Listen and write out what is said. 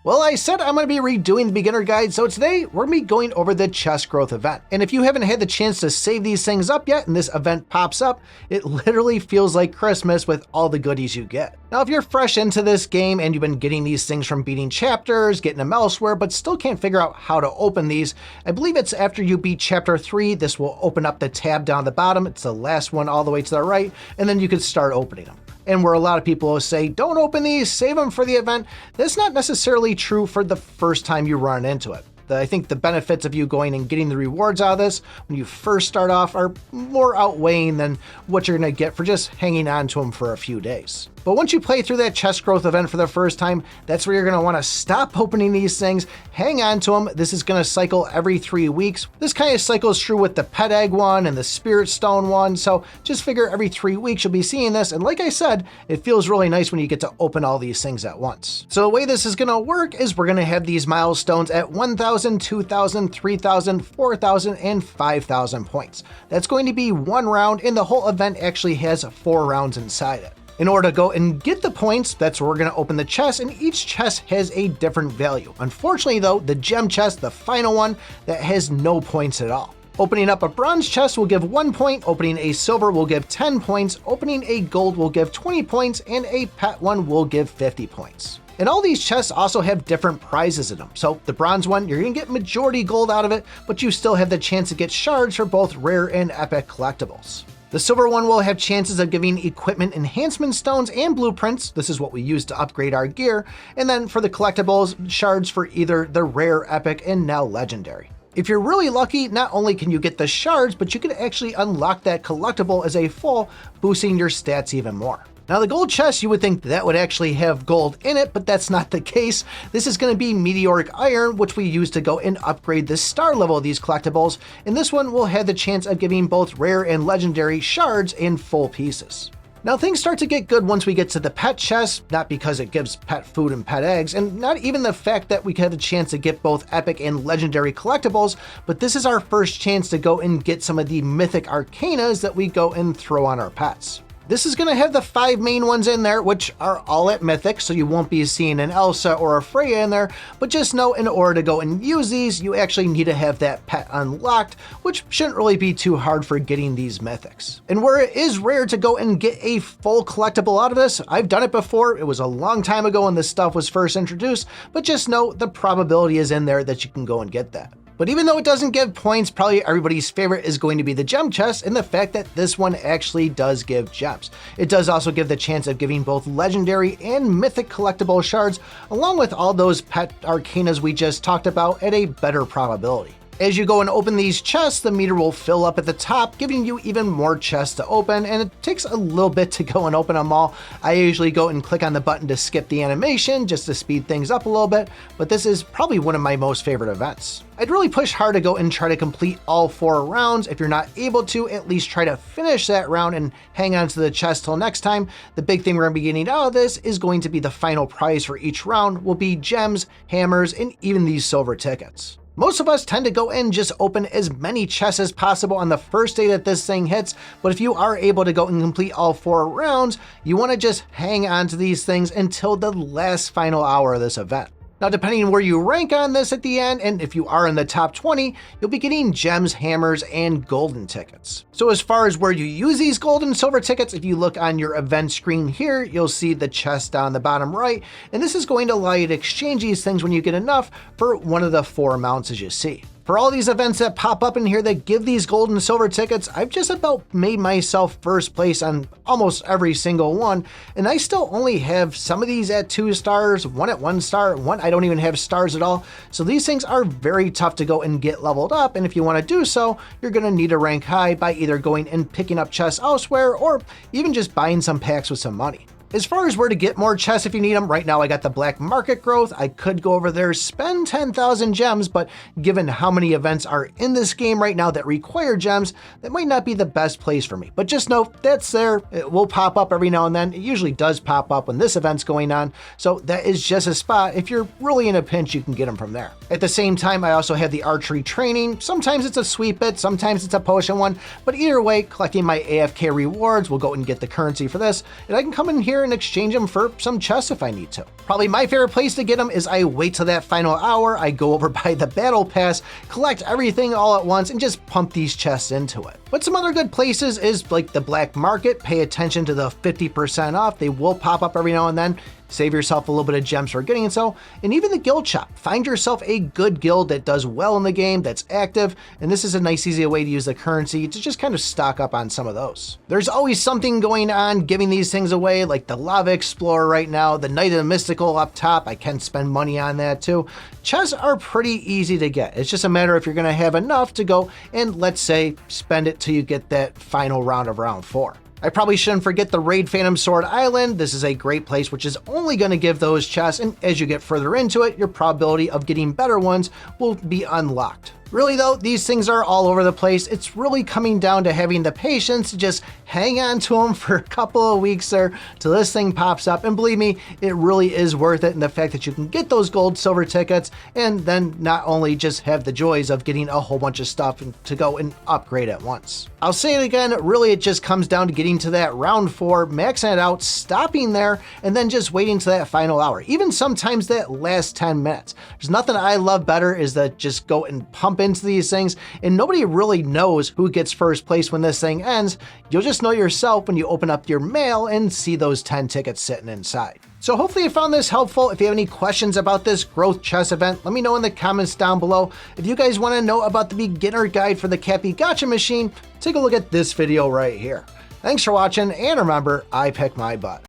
Well, I said I'm going to be redoing the beginner guide, so today we're going to be going over the chest growth event. And if you haven't had the chance to save these things up yet and this event pops up, it literally feels like Christmas with all the goodies you get. Now, if you're fresh into this game and you've been getting these things from beating chapters, getting them elsewhere, but still can't figure out how to open these, I believe it's after you beat chapter 3, this will open up the tab down the bottom. It's the last one all the way to the right, and then you can start opening them. And where a lot of people will say, don't open these, save them for the event, that's not necessarily true for the first time you run into it. I think the benefits of you going and getting the rewards out of this when you first start off are more outweighing than what you're going to get for just hanging on to them for a few days. But once you play through that chest growth event for the first time, that's where you're going to want to stop opening these things, hang on to them. This is going to cycle every 3 weeks. This kind of cycles through with the pet egg one and the spirit stone one, so just figure every 3 weeks you'll be seeing this, and like I said, it feels really nice when you get to open all these things at once. So the way this is going to work is we're going to have these milestones at 1,000, 2,000, 3,000, 4,000, and 5,000 points. That's going to be one round, and the whole event actually has 4 rounds inside it. In order to go and get the points, that's where we're going to open the chest, and each chest has a different value. Unfortunately though, the gem chest, the final one, that has no points at all. Opening up a bronze chest will give 1 point, opening a silver will give 10 points, opening a gold will give 20 points, and a pet one will give 50 points. And all these chests also have different prizes in them. So the bronze one, you're going to get majority gold out of it, but you still have the chance to get shards for both rare and epic collectibles. The silver one will have chances of giving equipment enhancement stones and blueprints. This is what we use to upgrade our gear. And then for the collectibles, shards for either the rare, epic, and now legendary. If you're really lucky, not only can you get the shards, but you can actually unlock that collectible as a full, boosting your stats even more. Now the gold chest, you would think that would actually have gold in it, but that's not the case. This is going to be meteoric iron, which we use to go and upgrade the star level of these collectibles, and this one will have the chance of giving both rare and legendary shards in full pieces. Now things start to get good once we get to the pet chest, not because it gives pet food and pet eggs, and not even the fact that we have the chance to get both epic and legendary collectibles, but this is our first chance to go and get some of the mythic arcanas that we go and throw on our pets. This is going to have the 5 main ones in there, which are all at Mythic, so you won't be seeing an Elsa or a Freya in there, but just know in order to go and use these, you actually need to have that pet unlocked, which shouldn't really be too hard for getting these Mythics. And where it is rare to go and get a full collectible out of this, I've done it before, it was a long time ago when this stuff was first introduced, but just know the probability is in there that you can go and get that. But even though it doesn't give points, probably everybody's favorite is going to be the gem chest, and the fact that this one actually does give gems. It does also give the chance of giving both legendary and mythic collectible shards, along with all those pet arcanas we just talked about at a better probability. As you go and open these chests, the meter will fill up at the top, giving you even more chests to open, and it takes a little bit to go and open them all. I usually go and click on the button to skip the animation just to speed things up a little bit, but this is probably one of my most favorite events. I'd really push hard to go and try to complete all 4 rounds. If you're not able to, at least try to finish that round and hang on to the chest till next time. The big thing we're going to be getting out of this is going to be the final prize for each round will be gems, hammers, and even these silver tickets. Most of us tend to go and just open as many chests as possible on the first day that this thing hits, but if you are able to go and complete all 4 rounds, you want to just hang on to these things until the last final hour of this event. Now, depending on where you rank on this at the end, and if you are in the top 20, you'll be getting gems, hammers, and golden tickets. So as far as where you use these gold and silver tickets, if you look on your event screen here, you'll see the chest down the bottom right, and this is going to allow you to exchange these things when you get enough for one of the 4 amounts as you see. For all these events that pop up in here that give these gold and silver tickets, I've just about made myself first place on almost every single one, and I still only have some of these at 2 stars, one at 1 star, one I don't even have stars at all. So these things are very tough to go and get leveled up, and if you want to do so, you're going to need to rank high by either going and picking up chests elsewhere or even just buying some packs with some money. As far as where to get more chests if you need them, right now I got the black market growth. I could go over there, spend 10,000 gems, but given how many events are in this game right now that require gems, that might not be the best place for me. But just know that's there. It will pop up every now and then. It usually does pop up when this event's going on. So that is just a spot. If you're really in a pinch, you can get them from there. At the same time, I also have the archery training. Sometimes it's a sweet bit, sometimes it's a potion one, but either way, collecting my AFK rewards will go and get the currency for this. And I can come in here and exchange them for some chests if I need to. Probably my favorite place to get them is I wait till that final hour, I go over by the battle pass, collect everything all at once, and just pump these chests into it. But some other good places is like the black market. Pay attention to the 50% off. They will pop up every now and then. Save yourself a little bit of gems for getting it so. And even the guild shop. Find yourself a good guild that does well in the game, that's active, and this is a nice easy way to use the currency to just kind of stock up on some of those. There's always something going on giving these things away, like the Lava Explorer right now, the Knight of the Mystical up top. I can spend money on that too. Chests are pretty easy to get. It's just a matter if you're going to have enough to go and, let's say, spend it till you get that final round of round 4. I probably shouldn't forget the Raid Phantom Sword Island. This is a great place which is only going to give those chests, and as you get further into it, your probability of getting better ones will be unlocked. Really though, these things are all over the place. It's really coming down to having the patience to just hang on to them for a couple of weeks there till this thing pops up. And believe me, it really is worth it. And the fact that you can get those gold, silver tickets and then not only just have the joys of getting a whole bunch of stuff to go and upgrade at once. I'll say it again, really it just comes down to getting to that round 4, maxing it out, stopping there, and then just waiting to that final hour. Even sometimes that last 10 minutes. There's nothing I love better is that just go and pump into these things, and nobody really knows who gets first place when this thing ends. You'll just know yourself when you open up your mail and see those 10 tickets sitting inside. So hopefully you found this helpful. If you have any questions about this growth chest event, let me know in the comments down below. If you guys want to know about the beginner guide for the Cappy Gotcha machine, take a look at this video right here. Thanks for watching, and remember, I pick my butt.